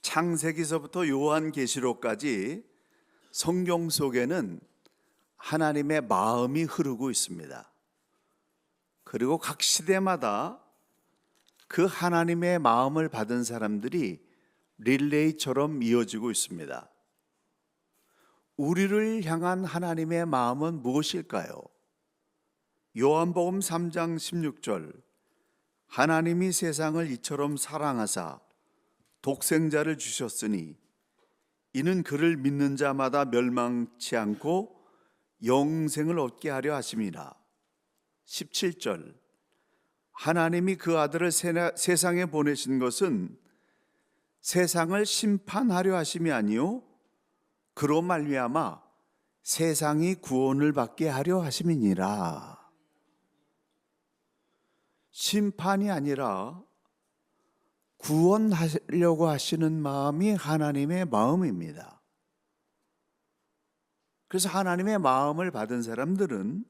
창세기서부터 요한계시록까지 성경 속에는 하나님의 마음이 흐르고 있습니다. 그리고 각 시대마다 그 하나님의 마음을 받은 사람들이 릴레이처럼 이어지고 있습니다. 우리를 향한 하나님의 마음은 무엇일까요? 요한복음 3장 16절, 하나님이 세상을 이처럼 사랑하사 독생자를 주셨으니 이는 그를 믿는 자마다 멸망치 않고 영생을 얻게 하려 하심이라. 17절, 하나님이 그 아들을 세상에 보내신 것은 세상을 심판하려 하심이 아니요 그로 말미암아 세상이 구원을 받게 하려 하심이니라. 심판이 아니라 구원하려고 하시는 마음이 하나님의 마음입니다. 그래서 하나님의 마음을 받은 사람들은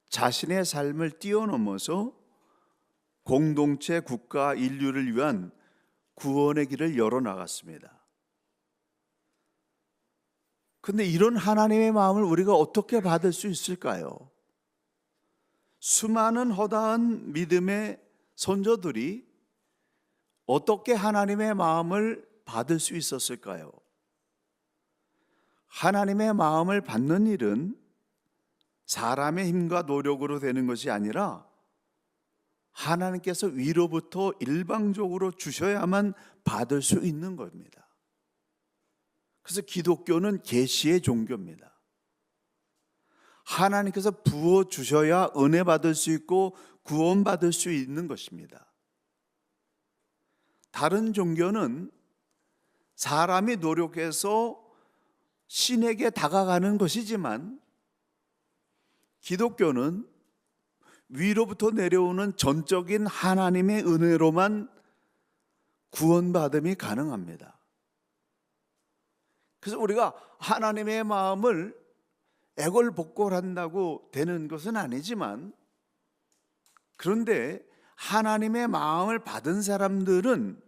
자신의 삶을 뛰어넘어서 공동체, 국가, 인류를 위한 구원의 길을 열어나갔습니다. 그런데 이런 하나님의 마음을 우리가 어떻게 받을 수 있을까요? 수많은 허다한 믿음의 선조들이 어떻게 하나님의 마음을 받을 수 있었을까요? 하나님의 마음을 받는 일은 사람의 힘과 노력으로 되는 것이 아니라 하나님께서 위로부터 일방적으로 주셔야만 받을 수 있는 겁니다. 그래서 기독교는 계시의 종교입니다. 하나님께서 부어주셔야 은혜 받을 수 있고 구원받을 수 있는 것입니다. 다른 종교는 사람이 노력해서 신에게 다가가는 것이지만 기독교는 위로부터 내려오는 전적인 하나님의 은혜로만 구원받음이 가능합니다. 그래서 우리가 하나님의 마음을 애걸복걸한다고 되는 것은 아니지만, 그런데 하나님의 마음을 받은 사람들은,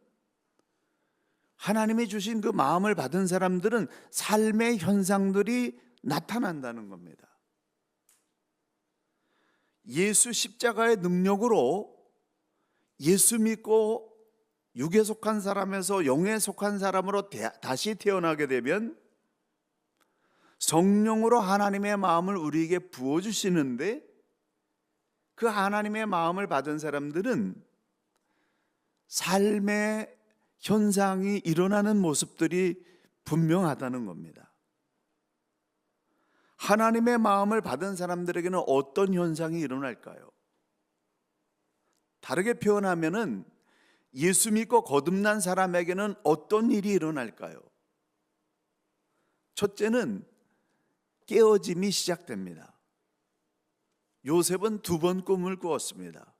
하나님이 주신 그 마음을 받은 사람들은 삶의 현상들이 나타난다는 겁니다. 예수 십자가의 능력으로 예수 믿고 육에 속한 사람에서 영에 속한 사람으로 다시 태어나게 되면 성령으로 하나님의 마음을 우리에게 부어주시는데, 그 하나님의 마음을 받은 사람들은 삶의 현상이 일어나는 모습들이 분명하다는 겁니다. 하나님의 마음을 받은 사람들에게는 어떤 현상이 일어날까요? 다르게 표현하면은 예수 믿고 거듭난 사람에게는 어떤 일이 일어날까요? 첫째는 깨어짐이 시작됩니다. 요셉은 2번 꿈을 꾸었습니다.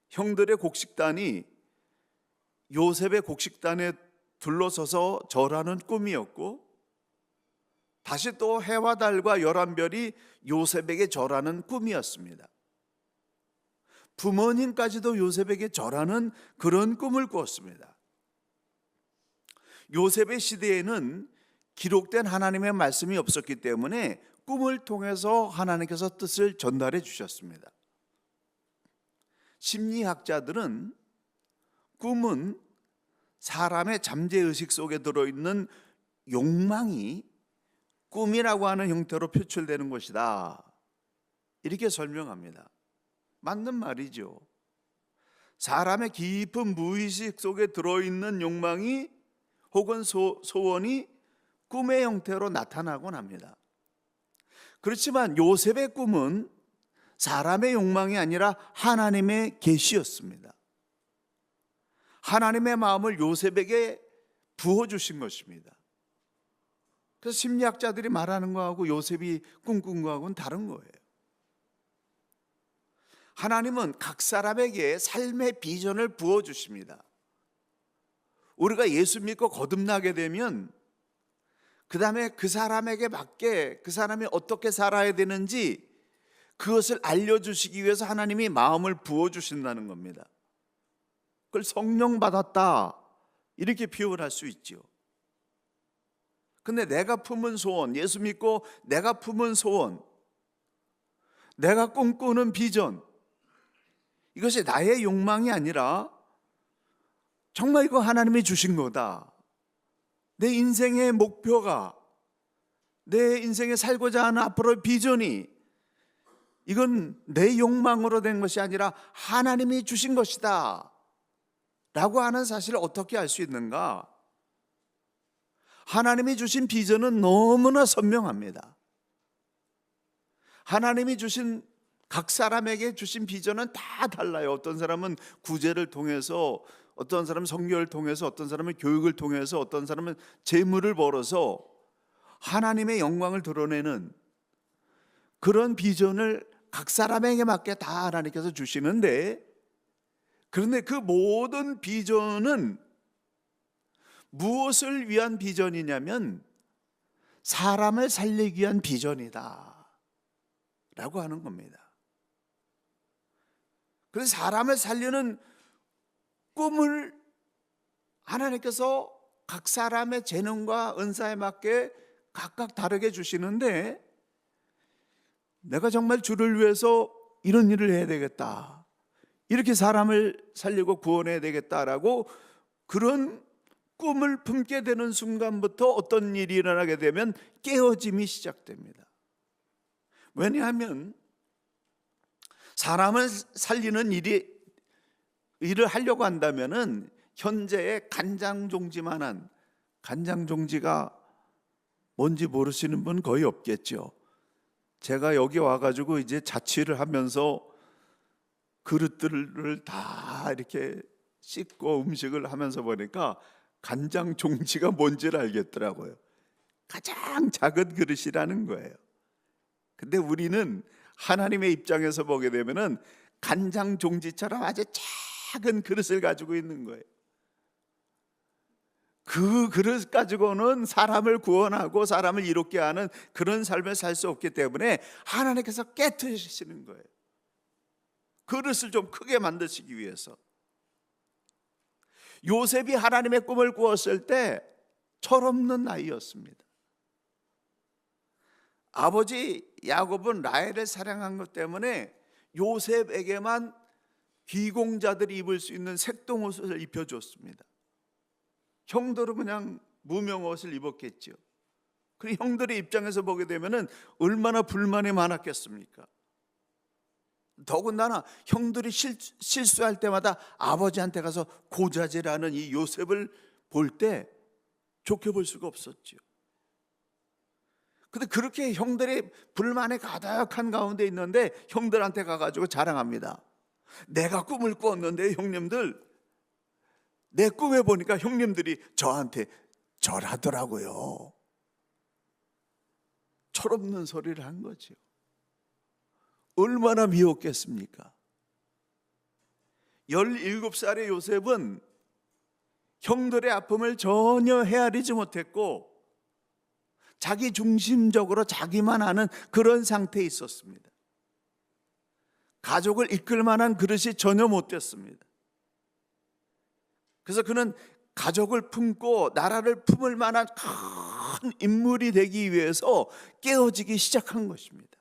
형들의 곡식단이 요셉의 곡식단에 둘러서서 절하는 꿈이었고, 다시 또 해와 달과 11별이 요셉에게 절하는 꿈이었습니다. 부모님까지도 요셉에게 절하는 그런 꿈을 꾸었습니다. 요셉의 시대에는 기록된 하나님의 말씀이 없었기 때문에 꿈을 통해서 하나님께서 뜻을 전달해 주셨습니다. 심리학자들은 꿈은 사람의 잠재의식 속에 들어있는 욕망이 꿈이라고 하는 형태로 표출되는 것이다, 이렇게 설명합니다. 맞는 말이죠. 사람의 깊은 무의식 속에 들어있는 욕망이 혹은 소원이 꿈의 형태로 나타나곤 합니다. 그렇지만 요셉의 꿈은 사람의 욕망이 아니라 하나님의 계시였습니다. 하나님의 마음을 요셉에게 부어주신 것입니다. 그래서 심리학자들이 말하는 거하고 요셉이 꿈꾼 거하고는 다른 거예요. 하나님은 각 사람에게 삶의 비전을 부어주십니다. 우리가 예수 믿고 거듭나게 되면 그 다음에 그 사람에게 맞게 그 사람이 어떻게 살아야 되는지 그것을 알려주시기 위해서 하나님이 마음을 부어주신다는 겁니다. 그걸 성령 받았다, 이렇게 표현할 수 있죠. 근데 내가 품은 소원, 예수 믿고 내가 품은 소원, 내가 꿈꾸는 비전, 이것이 나의 욕망이 아니라 정말 이거 하나님이 주신 거다. 내 인생의 목표가, 내 인생에 살고자 하는 앞으로의 비전이 이건 내 욕망으로 된 것이 아니라 하나님이 주신 것이다 라고 하는 사실을 어떻게 알 수 있는가? 하나님이 주신 비전은 너무나 선명합니다. 하나님이 주신, 각 사람에게 주신 비전은 다 달라요. 어떤 사람은 구제를 통해서, 어떤 사람은 성교를 통해서, 어떤 사람은 교육을 통해서, 어떤 사람은 재물을 벌어서 하나님의 영광을 드러내는 그런 비전을 각 사람에게 맞게 다 하나님께서 주시는데, 그런데 그 모든 비전은 무엇을 위한 비전이냐면 사람을 살리기 위한 비전이다 라고 하는 겁니다. 그래서 사람을 살리는 꿈을 하나님께서 각 사람의 재능과 은사에 맞게 각각 다르게 주시는데, 내가 정말 주를 위해서 이런 일을 해야 되겠다, 이렇게 사람을 살리고 구원해야 되겠다라고 그런 꿈을 품게 되는 순간부터 어떤 일이 일어나게 되면 깨어짐이 시작됩니다. 왜냐하면 사람을 살리는 일을 하려고 한다면은 현재의 간장종지만한, 간장종지가 뭔지 모르시는 분 거의 없겠죠. 제가 여기 와가지고 이제 자취를 하면서 그릇들을 다 이렇게 씻고 음식을 하면서 보니까 간장 종지가 뭔지를 알겠더라고요. 가장 작은 그릇이라는 거예요. 근데 우리는 하나님의 입장에서 보게 되면은 간장 종지처럼 아주 작은 그릇을 가지고 있는 거예요. 그 그릇 가지고는 사람을 구원하고 사람을 이롭게 하는 그런 삶을 살 수 없기 때문에 하나님께서 깨트리시는 거예요. 그릇을 좀 크게 만드시기 위해서. 요셉이 하나님의 꿈을 꾸었을 때 철없는 나이였습니다. 아버지 야곱은 라헬을 사랑한 것 때문에 요셉에게만 귀공자들이 입을 수 있는 색동옷을 입혀줬습니다. 형들은 그냥 무명옷을 입었겠죠. 그리고 형들의 입장에서 보게 되면 얼마나 불만이 많았겠습니까? 더군다나 형들이 실수할 때마다 아버지한테 가서 고자질하는 이 요셉을 볼 때 좋게 볼 수가 없었죠. 근데 그렇게 형들이 불만에 가득한 가운데 있는데 형들한테 가가지고 자랑합니다. 내가 꿈을 꾸었는데 형님들, 내 꿈에 보니까 형님들이 저한테 절하더라고요. 철없는 소리를 한 거죠. 얼마나 미웠겠습니까? 17살의 요셉은 형들의 아픔을 전혀 헤아리지 못했고 자기 중심적으로 자기만 아는 그런 상태에 있었습니다. 가족을 이끌 만한 그릇이 전혀 못 됐습니다. 그래서 그는 가족을 품고 나라를 품을 만한 큰 인물이 되기 위해서 깨어지기 시작한 것입니다.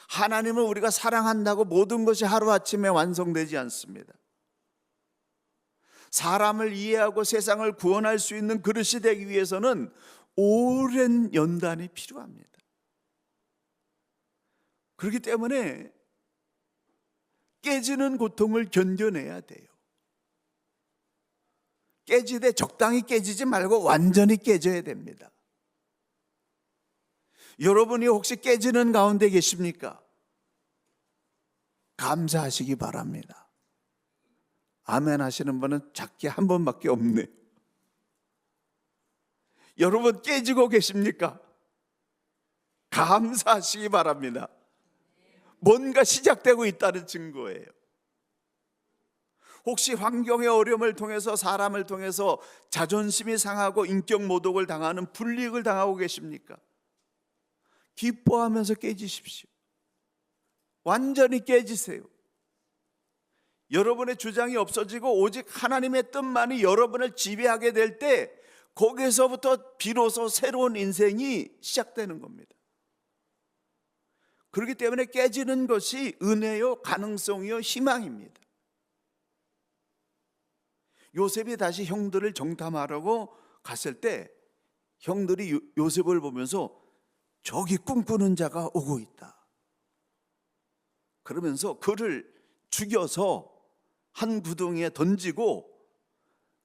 하나님을 우리가 사랑한다고 모든 것이 하루아침에 완성되지 않습니다. 사람을 이해하고 세상을 구원할 수 있는 그릇이 되기 위해서는 오랜 연단이 필요합니다. 그렇기 때문에 깨지는 고통을 견뎌내야 돼요. 깨지되 적당히 깨지지 말고 완전히 깨져야 됩니다. 여러분이 혹시 깨지는 가운데 계십니까? 감사하시기 바랍니다. 아멘 하시는 분은 작게 한 번밖에 없네요. 여러분 깨지고 계십니까? 감사하시기 바랍니다. 뭔가 시작되고 있다는 증거예요. 혹시 환경의 어려움을 통해서, 사람을 통해서 자존심이 상하고 인격 모독을 당하는 불이익을 당하고 계십니까? 기뻐하면서 깨지십시오. 완전히 깨지세요. 여러분의 주장이 없어지고 오직 하나님의 뜻만이 여러분을 지배하게 될 때, 거기서부터 비로소 새로운 인생이 시작되는 겁니다. 그렇기 때문에 깨지는 것이 은혜요, 가능성이요, 희망입니다. 요셉이 다시 형들을 정탐하려고 갔을 때 형들이 요셉을 보면서 저기 꿈꾸는 자가 오고 있다, 그러면서 그를 죽여서 한 구덩이에 던지고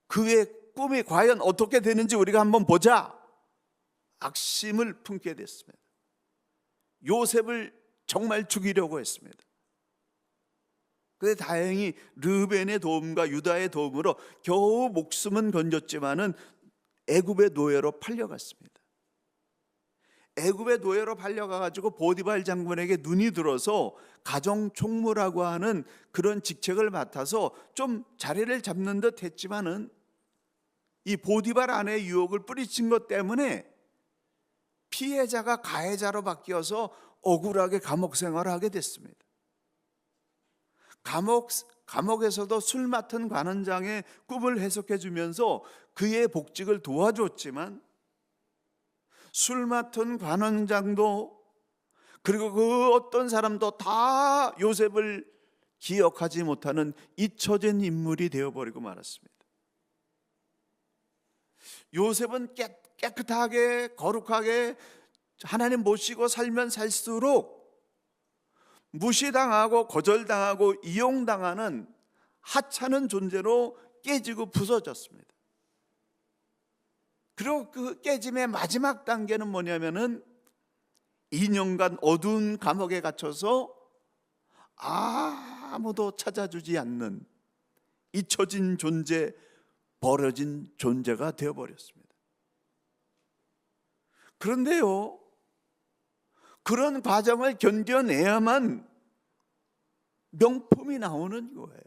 그의 꿈이 과연 어떻게 되는지 우리가 한번 보자, 악심을 품게 됐습니다. 요셉을 정말 죽이려고 했습니다. 그런데 다행히 르벤의 도움과 유다의 도움으로 겨우 목숨은 건졌지만은 애굽의 노예로 팔려갔습니다. 애굽의 노예로 팔려가가지고 보디발 장군에게 눈이 들어서 가정 총무라고 하는 그런 직책을 맡아서 좀 자리를 잡는 듯 했지만은 이 보디발 아내의 유혹을 뿌리친 것 때문에 피해자가 가해자로 바뀌어서 억울하게 감옥 생활을 하게 됐습니다. 감옥에서도 술 맡은 관원장의 꿈을 해석해 주면서 그의 복직을 도와줬지만, 술 맡은 관원장도 그리고 그 어떤 사람도 다 요셉을 기억하지 못하는 잊혀진 인물이 되어버리고 말았습니다. 요셉은 깨끗하게 거룩하게 하나님 모시고 살면 살수록 무시당하고 거절당하고 이용당하는 하찮은 존재로 깨지고 부서졌습니다. 그리고 그 깨짐의 마지막 단계는 뭐냐면은 2년간 어두운 감옥에 갇혀서 아무도 찾아주지 않는 잊혀진 존재, 버려진 존재가 되어버렸습니다. 그런데요, 그런 과정을 견뎌내야만 명품이 나오는 거예요.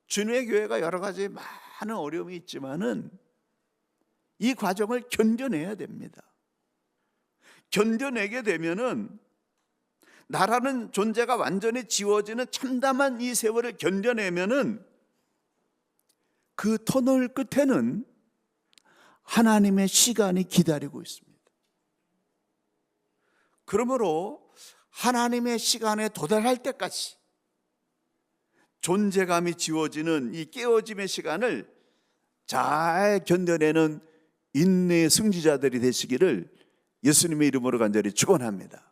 주님의 교회가 여러 가지 많은 어려움이 있지만은 이 과정을 견뎌내야 됩니다. 견뎌내게 되면은 나라는 존재가 완전히 지워지는 참담한 이 세월을 견뎌내면은 그 터널 끝에는 하나님의 시간이 기다리고 있습니다. 그러므로 하나님의 시간에 도달할 때까지 존재감이 지워지는 이 깨어짐의 시간을 잘 견뎌내는 인내의 승리자들이 되시기를 예수님의 이름으로 간절히 축원합니다.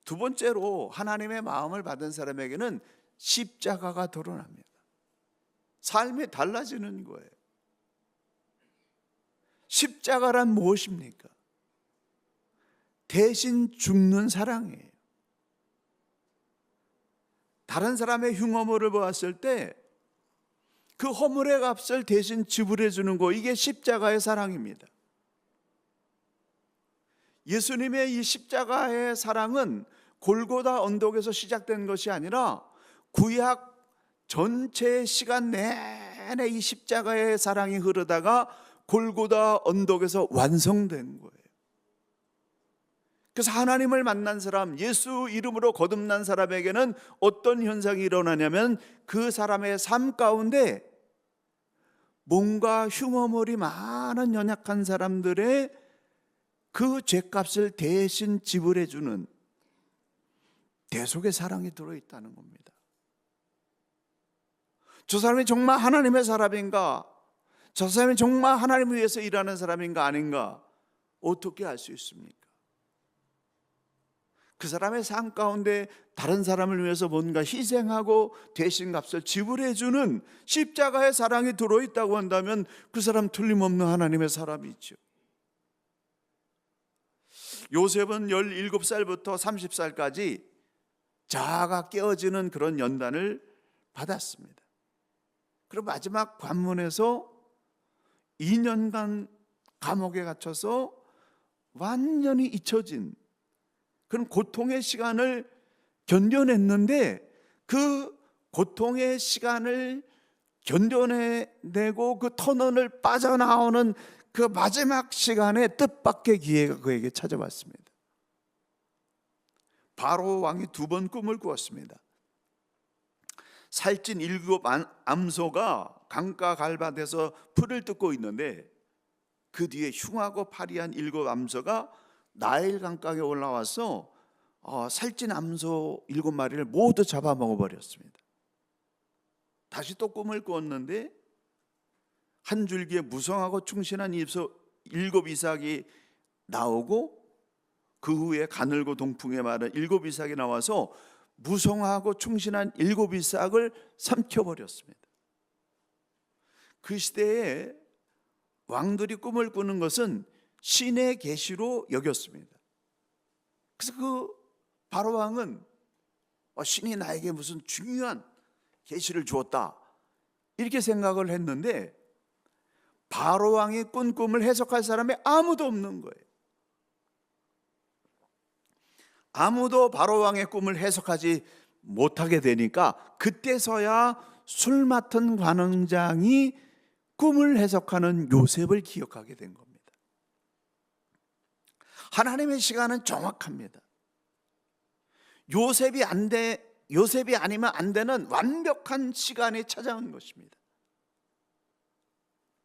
두 번째로 하나님의 마음을 받은 사람에게는 십자가가 드러납니다. 삶이 달라지는 거예요. 십자가란 무엇입니까? 대신 죽는 사랑이에요. 다른 사람의 흉허물을 보았을 때 그 허물의 값을 대신 지불해 주는 거, 이게 십자가의 사랑입니다. 예수님의 이 십자가의 사랑은 골고다 언덕에서 시작된 것이 아니라 구약 전체 시간 내내 이 십자가의 사랑이 흐르다가 골고다 언덕에서 완성된 거예요. 그래서 하나님을 만난 사람, 예수 이름으로 거듭난 사람에게는 어떤 현상이 일어나냐면 그 사람의 삶 가운데 뭔가 흉어물이 많은 연약한 사람들의 그 죄값을 대신 지불해 주는 대속의 사랑이 들어있다는 겁니다. 저 사람이 정말 하나님의 사람인가? 저 사람이 정말 하나님을 위해서 일하는 사람인가 아닌가? 어떻게 알 수 있습니까? 그 사람의 삶 가운데 다른 사람을 위해서 뭔가 희생하고 대신값을 지불해 주는 십자가의 사랑이 들어있다고 한다면 그 사람 틀림없는 하나님의 사람이죠. 요셉은 17살부터 30살까지 자아가 깨어지는 그런 연단을 받았습니다. 그리고 마지막 관문에서 2년간 감옥에 갇혀서 완전히 잊혀진 그런 고통의 시간을 견뎌냈는데, 그 고통의 시간을 견뎌내고 그 터널을 빠져나오는 그 마지막 시간에 뜻밖의 기회가 그에게 찾아왔습니다. 바로 왕이 2번 꿈을 꾸었습니다. 살찐 7 암소가 강가 갈밭에서 풀을 뜯고 있는데 그 뒤에 흉하고 파리한 7 암소가 나일 강가에 올라와서 살찐 암소 7마리를 모두 잡아먹어 버렸습니다. 다시 또 꿈을 꾸었는데 한 줄기에 무성하고 충실한 7 이삭이 나오고 그 후에 가늘고 동풍에 마른 7 이삭이 나와서 무성하고 충실한 7 이삭을 삼켜버렸습니다. 그 시대에 왕들이 꿈을 꾸는 것은 신의 계시로 여겼습니다. 그래서 그 바로 왕은 신이 나에게 무슨 중요한 계시를 주었다 이렇게 생각을 했는데 바로 왕이 꾼 꿈을 해석할 사람이 아무도 없는 거예요. 아무도 바로 왕의 꿈을 해석하지 못하게 되니까 그때서야 술 맡은 관원장이 꿈을 해석하는 요셉을 기억하게 된 겁니다. 하나님의 시간은 정확합니다. 요셉이 아니면 안 되는 완벽한 시간이 찾아온 것입니다.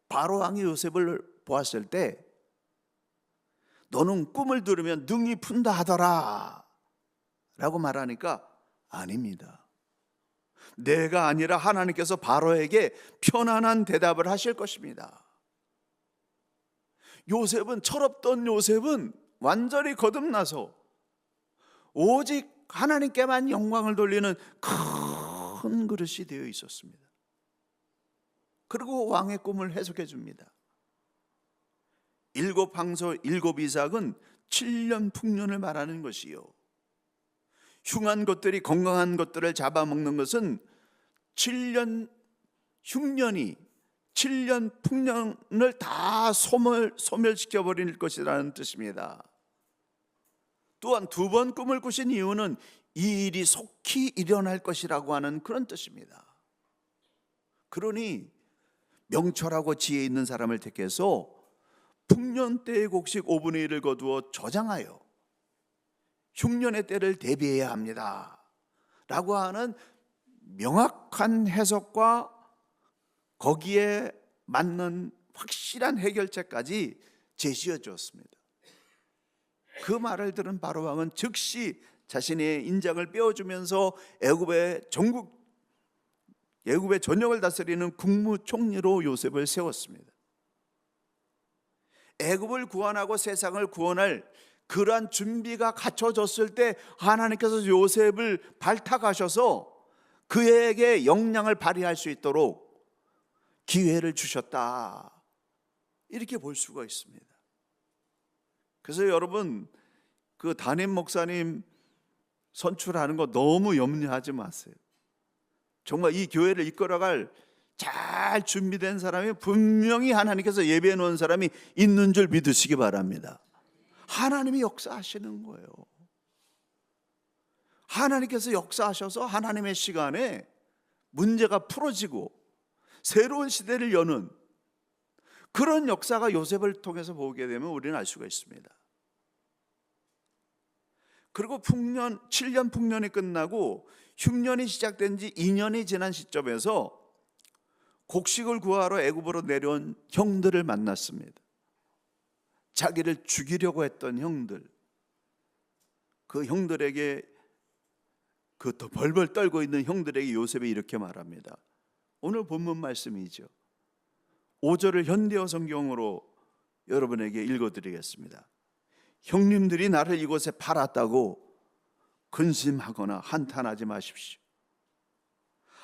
바로 왕이 요셉을 보았을 때 너는 꿈을 들으면 능히 푼다 하더라 라고 말하니까 아닙니다. 내가 아니라 하나님께서 바로에게 편안한 대답을 하실 것입니다. 철없던 요셉은 완전히 거듭나서 오직 하나님께만 영광을 돌리는 큰 그릇이 되어 있었습니다. 그리고 왕의 꿈을 해석해 줍니다. 7 항소 7 이삭은 7년 풍년을 말하는 것이요, 흉한 것들이 건강한 것들을 잡아먹는 것은 7년 흉년이 7년 풍년을 다 소멸시켜 버릴 것이라는 뜻입니다. 또한 2번 꿈을 꾸신 이유는 이 일이 속히 일어날 것이라고 하는 그런 뜻입니다. 그러니 명철하고 지혜 있는 사람을 택해서 풍년 때의 곡식 5분의 1을 거두어 저장하여 흉년의 때를 대비해야 합니다 라고 하는 명확한 해석과 거기에 맞는 확실한 해결책까지 제시해 주었습니다. 그 말을 들은 바로 왕은 즉시 자신의 인장을 빼어주면서 애굽의 전역을 다스리는 국무총리로 요셉을 세웠습니다. 애굽을 구원하고 세상을 구원할 그러한 준비가 갖춰졌을 때 하나님께서 요셉을 발탁하셔서 그에게 역량을 발휘할 수 있도록 기회를 주셨다, 이렇게 볼 수가 있습니다. 그래서 여러분, 그 담임 목사님 선출하는 거 너무 염려하지 마세요. 정말 이 교회를 이끌어갈 잘 준비된 사람이 분명히 하나님께서 예배해 놓은 사람이 있는 줄 믿으시기 바랍니다. 하나님이 역사하시는 거예요. 하나님께서 역사하셔서 하나님의 시간에 문제가 풀어지고 새로운 시대를 여는 그런 역사가 요셉을 통해서 보게 되면 우리는 알 수가 있습니다. 그리고 7년 풍년이 끝나고 흉년이 시작된 지 2년이 지난 시점에서 곡식을 구하러 애굽으로 내려온 형들을 만났습니다. 자기를 죽이려고 했던 형들, 그 형들에게, 그 또 벌벌 떨고 있는 형들에게 요셉이 이렇게 말합니다. 오늘 본문 말씀이죠. 5절을 현대어 성경으로 여러분에게 읽어드리겠습니다. 형님들이 나를 이곳에 팔았다고 근심하거나 한탄하지 마십시오.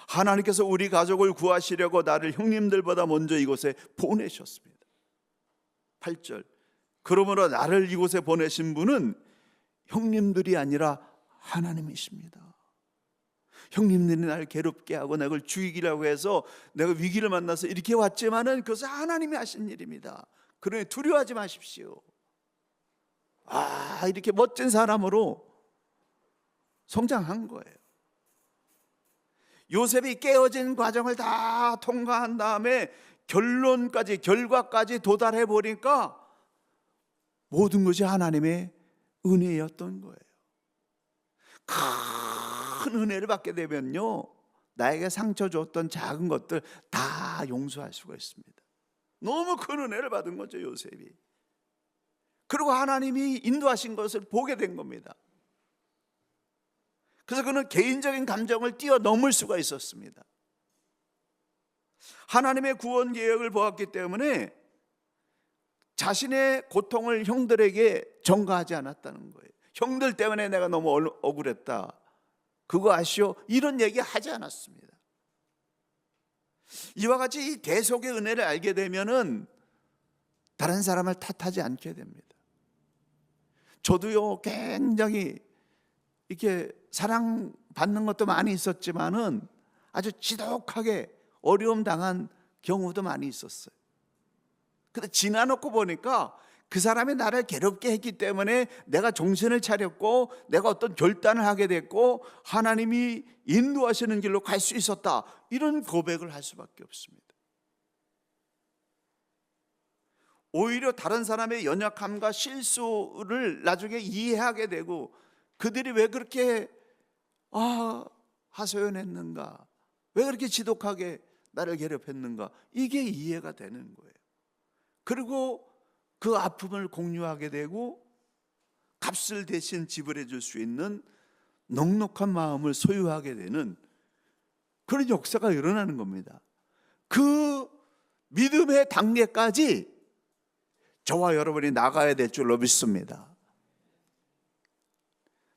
하나님께서 우리 가족을 구하시려고 나를 형님들보다 먼저 이곳에 보내셨습니다. 8절, 그러므로 나를 이곳에 보내신 분은 형님들이 아니라 하나님이십니다. 형님들이 나를 괴롭게 하고 나를 죽이기라고 해서 내가 위기를 만나서 이렇게 왔지만은 그것은 하나님이 하신 일입니다. 그러니 두려워하지 마십시오. 이렇게 멋진 사람으로 성장한 거예요. 요셉이 깨어진 과정을 다 통과한 다음에 결과까지 도달해 보니까 모든 것이 하나님의 은혜였던 거예요. 큰 은혜를 받게 되면요, 나에게 상처 줬던 작은 것들 다 용서할 수가 있습니다. 너무 큰 은혜를 받은 거죠, 요셉이. 그리고 하나님이 인도하신 것을 보게 된 겁니다. 그래서 그는 개인적인 감정을 뛰어넘을 수가 있었습니다. 하나님의 구원 계획을 보았기 때문에 자신의 고통을 형들에게 전가하지 않았다는 거예요. 형들 때문에 내가 너무 억울했다, 그거 아시오? 이런 얘기 하지 않았습니다. 이와 같이 이 대속의 은혜를 알게 되면은 다른 사람을 탓하지 않게 됩니다. 저도요, 굉장히 이렇게 사랑받는 것도 많이 있었지만은 아주 지독하게 어려움 당한 경우도 많이 있었어요. 근데 지나놓고 보니까 그 사람이 나를 괴롭게 했기 때문에 내가 정신을 차렸고 내가 어떤 결단을 하게 됐고 하나님이 인도하시는 길로 갈 수 있었다, 이런 고백을 할 수밖에 없습니다. 오히려 다른 사람의 연약함과 실수를 나중에 이해하게 되고 그들이 왜 그렇게 하소연했는가, 왜 그렇게 지독하게 나를 괴롭혔는가, 이게 이해가 되는 거예요. 그리고 그 아픔을 공유하게 되고 값을 대신 지불해 줄 수 있는 넉넉한 마음을 소유하게 되는 그런 역사가 일어나는 겁니다. 그 믿음의 단계까지 저와 여러분이 나가야 될 줄로 믿습니다.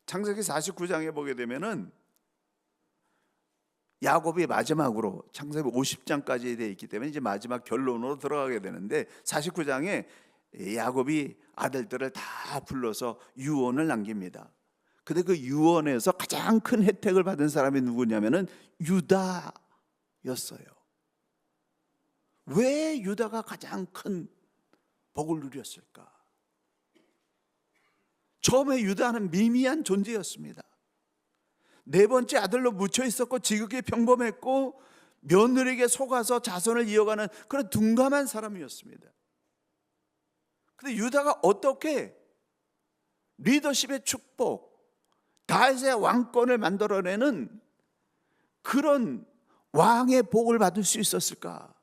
창세기 49장에 보게 되면은 야곱이 마지막으로 창세기 50장까지 되어 있기 때문에 이제 마지막 결론으로 들어가게 되는데 49장에 야곱이 아들들을 다 불러서 유언을 남깁니다. 근데 그 유언에서 가장 큰 혜택을 받은 사람이 누구냐면은 유다였어요. 왜 유다가 가장 큰 복을 누렸을까? 처음에 유다는 미미한 존재였습니다. 네 번째 아들로 묻혀 있었고 지극히 평범했고 며느리에게 속아서 자손을 이어가는 그런 둔감한 사람이었습니다. 근데 유다가 어떻게 리더십의 축복, 다윗의 왕권을 만들어내는 그런 왕의 복을 받을 수 있었을까?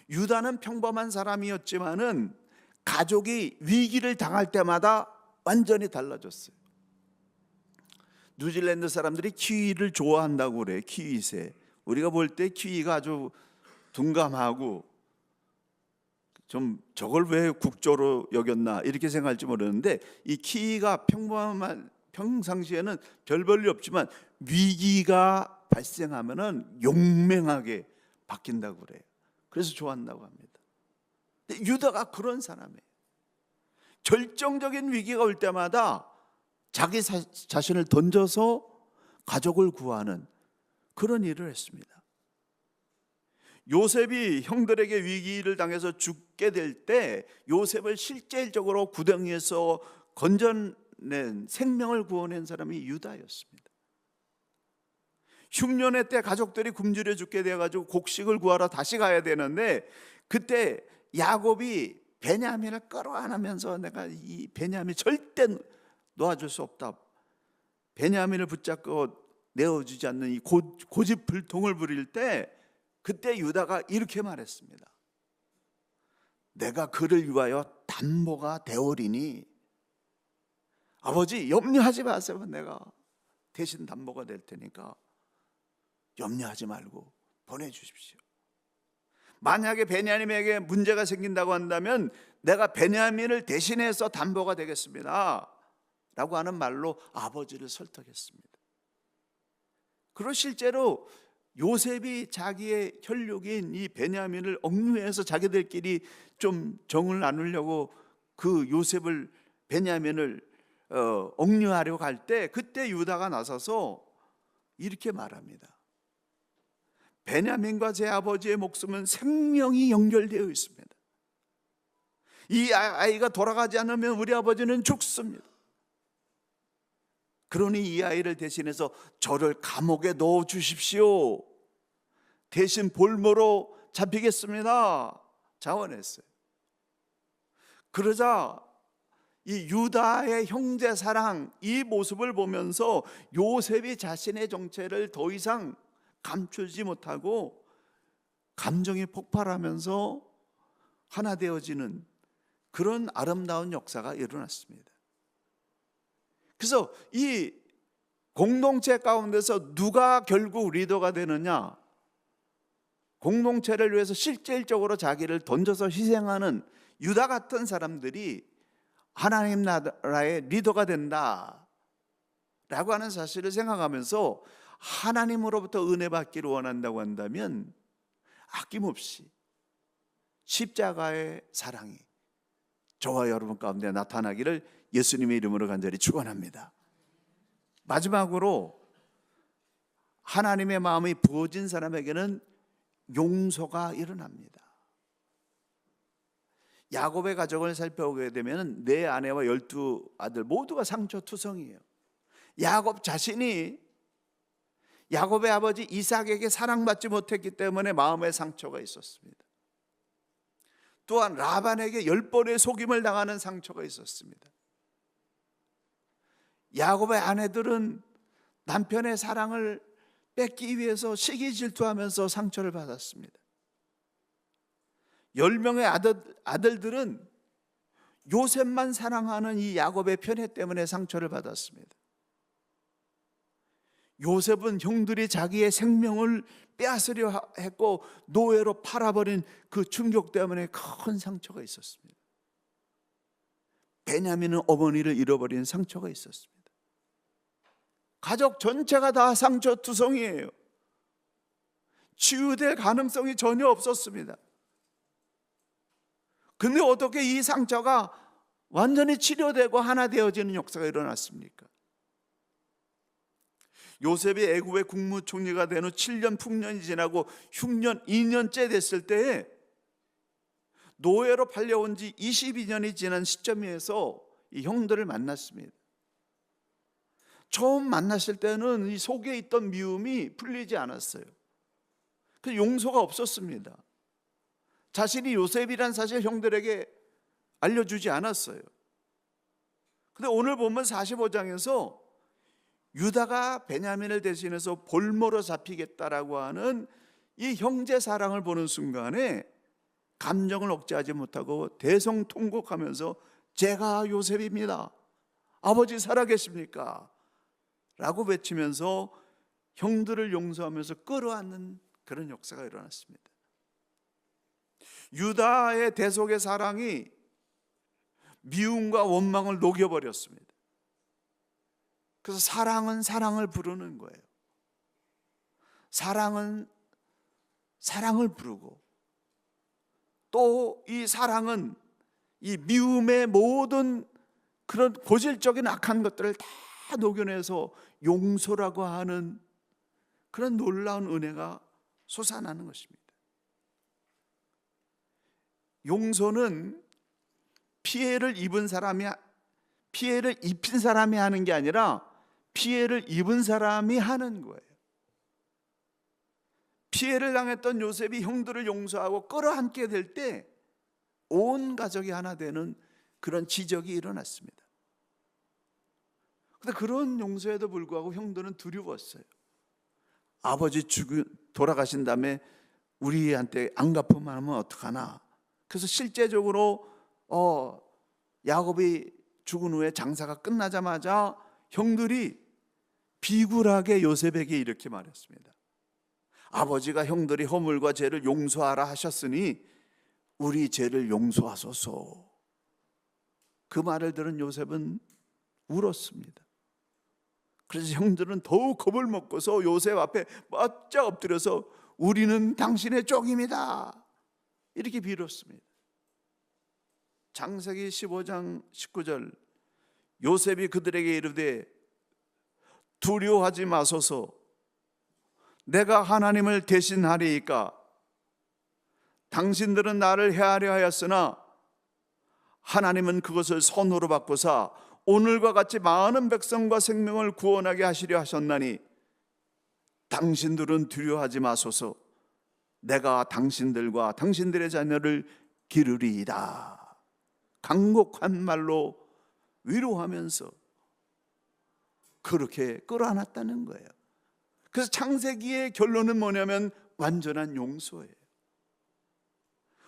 유다는 평범한 사람이었지만은 가족이 위기를 당할 때마다 완전히 달라졌어요. 뉴질랜드 사람들이 키위를 좋아한다고 그래요. 키위새. 우리가 볼 때 키위가 아주 둔감하고 좀 저걸 왜 국조로 여겼나 이렇게 생각할지 모르는데 이 키위가 평상시에는 별 볼일 없지만 위기가 발생하면은 용맹하게 바뀐다고 그래요. 그래서 좋아한다고 합니다. 근데 유다가 그런 사람이에요. 결정적인 위기가 올 때마다 자기 자신을 던져서 가족을 구하는 그런 일을 했습니다. 요셉이 형들에게 위기를 당해서 죽게 될 때 요셉을 실질적으로 구덩이에서 건져낸 생명을 구원한 사람이 유다였습니다. 흉년의 때 가족들이 굶주려 죽게 돼가지고 곡식을 구하러 다시 가야 되는데 그때 야곱이 베냐민을 끌어안으면서 내가 이 베냐민 절대 놓아줄 수 없다, 베냐민을 붙잡고 내어주지 않는 이 고집불통을 부릴 때 그때 유다가 이렇게 말했습니다. 내가 그를 위하여 담보가 되오리니 아버지 염려하지 마세요. 내가 대신 담보가 될 테니까 염려하지 말고 보내주십시오. 만약에 베냐민에게 문제가 생긴다고 한다면 내가 베냐민을 대신해서 담보가 되겠습니다 라고 하는 말로 아버지를 설득했습니다. 그리고 실제로 요셉이 자기의 혈육인 이 베냐민을 억류해서 자기들끼리 좀 정을 나누려고 그 요셉을 베냐민을 억류하려고 할 때 그때 유다가 나서서 이렇게 말합니다. 베냐민과 제 아버지의 목숨은 생명이 연결되어 있습니다. 이 아이가 돌아가지 않으면 우리 아버지는 죽습니다. 그러니 이 아이를 대신해서 저를 감옥에 넣어 주십시오. 대신 볼모로 잡히겠습니다. 자원했어요. 그러자 이 유다의 형제 사랑, 이 모습을 보면서 요셉이 자신의 정체를 더 이상 감추지 못하고 감정이 폭발하면서 하나 되어지는 그런 아름다운 역사가 일어났습니다. 그래서 이 공동체 가운데서 누가 결국 리더가 되느냐, 공동체를 위해서 실질적으로 자기를 던져서 희생하는 유다 같은 사람들이 하나님 나라의 리더가 된다라고 하는 사실을 생각하면서 하나님으로부터 은혜 받기를 원한다고 한다면 아낌없이 십자가의 사랑이 저와 여러분 가운데 나타나기를 예수님의 이름으로 간절히 축원합니다. 마지막으로 하나님의 마음이 부어진 사람에게는 용서가 일어납니다. 야곱의 가족을 살펴보게 되면 네 아내와 12아들 모두가 상처투성이에요. 야곱 자신이 야곱의 아버지 이삭에게 사랑받지 못했기 때문에 마음에 상처가 있었습니다. 또한 라반에게 10번의 속임을 당하는 상처가 있었습니다. 야곱의 아내들은 남편의 사랑을 뺏기 위해서 시기 질투하면서 상처를 받았습니다. 10명의 아들들은 요셉만 사랑하는 이 야곱의 편애 때문에 상처를 받았습니다. 요셉은 형들이 자기의 생명을 빼앗으려 했고 노예로 팔아버린 그 충격 때문에 큰 상처가 있었습니다. 베냐민은 어머니를 잃어버린 상처가 있었습니다. 가족 전체가 다 상처투성이에요. 치유될 가능성이 전혀 없었습니다. 근데 어떻게 이 상처가 완전히 치료되고 하나 되어지는 역사가 일어났습니까? 요셉이 애굽의 국무총리가 된 후 7년 풍년이 지나고 흉년 2년째 됐을 때에 노예로 팔려온 지 22년이 지난 시점에서 이 형들을 만났습니다. 처음 만났을 때는 이 속에 있던 미움이 풀리지 않았어요. 그 용서가 없었습니다. 자신이 요셉이란 사실 형들에게 알려주지 않았어요. 근데 오늘 보면 45장에서 유다가 베냐민을 대신해서 볼모로 잡히겠다라고 하는 이 형제 사랑을 보는 순간에 감정을 억제하지 못하고 대성통곡하면서 제가 요셉입니다. 아버지 살아계십니까? 라고 외치면서 형들을 용서하면서 끌어안는 그런 역사가 일어났습니다. 유다의 대속의 사랑이 미움과 원망을 녹여버렸습니다. 그래서 사랑은 사랑을 부르는 거예요. 사랑은 사랑을 부르고 또 이 사랑은 이 미움의 모든 그런 고질적인 악한 것들을 다 녹여내서 용서라고 하는 그런 놀라운 은혜가 솟아나는 것입니다. 용서는 피해를 입힌 사람이 하는 게 아니라 피해를 입은 사람이 하는 거예요. 피해를 당했던 요셉이 형들을 용서하고 끌어안게 될 때 온 가족이 하나 되는 그런 지적이 일어났습니다. 그런데 그런 용서에도 불구하고 형들은 두려웠어요. 아버지 돌아가신 다음에 우리한테 안 갚으면 하면 어떡하나. 그래서 실제적으로 야곱이 죽은 후에 장사가 끝나자마자 형들이 비굴하게 요셉에게 이렇게 말했습니다. 아버지가 형들이 허물과 죄를 용서하라 하셨으니 우리 죄를 용서하소서. 그 말을 들은 요셉은 울었습니다. 그래서 형들은 더욱 겁을 먹고서 요셉 앞에 바짝 엎드려서 우리는 당신의 종입니다 이렇게 빌었습니다. 창세기 15장 19절 요셉이 그들에게 이르되 두려워하지 마소서 내가 하나님을 대신하리이까 당신들은 나를 해하려 하였으나 하나님은 그것을 선으로 바꾸사 오늘과 같이 많은 백성과 생명을 구원하게 하시려 하셨나니 당신들은 두려워하지 마소서 내가 당신들과 당신들의 자녀를 기르리이다. 간곡한 말로 위로하면서 그렇게 끌어안았다는 거예요. 그래서 창세기의 결론은 뭐냐면 완전한 용서예요.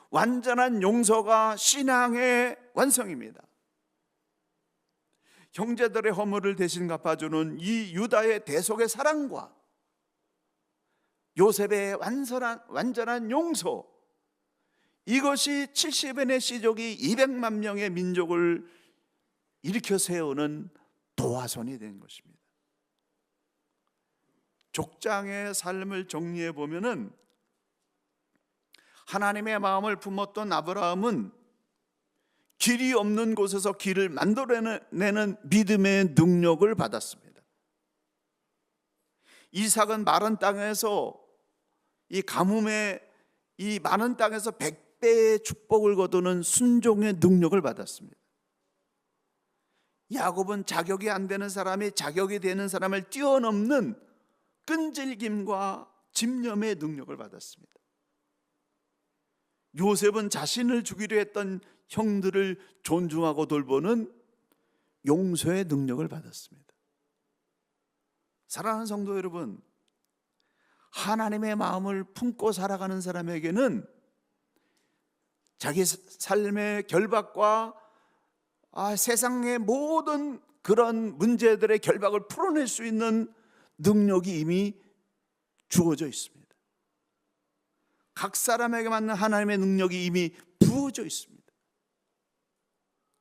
완전한 용서가 신앙의 완성입니다. 형제들의 허물을 대신 갚아주는 이 유다의 대속의 사랑과 요셉의 완전한 용서, 이것이 70인의 씨족이 200만 명의 민족을 일으켜 세우는 도화선이 된 것입니다. 족장의 삶을 정리해 보면은 하나님의 마음을 품었던 아브라함은 길이 없는 곳에서 길을 만들어내는 믿음의 능력을 받았습니다. 이삭은 마른 땅에서 이 가뭄의 이 많은 땅에서 100배의 축복을 거두는 순종의 능력을 받았습니다. 야곱은 자격이 안 되는 사람이 자격이 되는 사람을 뛰어넘는 끈질김과 집념의 능력을 받았습니다. 요셉은 자신을 죽이려 했던 형들을 존중하고 돌보는 용서의 능력을 받았습니다. 사랑하는 성도 여러분, 하나님의 마음을 품고 살아가는 사람에게는 자기 삶의 결박과 세상의 모든 그런 문제들의 결박을 풀어낼 수 있는 능력이 이미 주어져 있습니다. 각 사람에게 맞는 하나님의 능력이 이미 부어져 있습니다.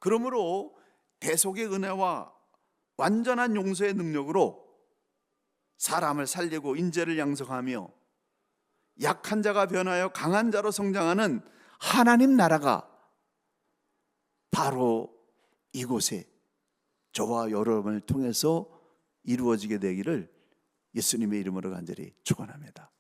그러므로 대속의 은혜와 완전한 용서의 능력으로 사람을 살리고 인재를 양성하며 약한 자가 변하여 강한 자로 성장하는 하나님 나라가 바로 이곳에 저와 여러분을 통해서 이루어지게 되기를 예수님의 이름으로 간절히 축원합니다.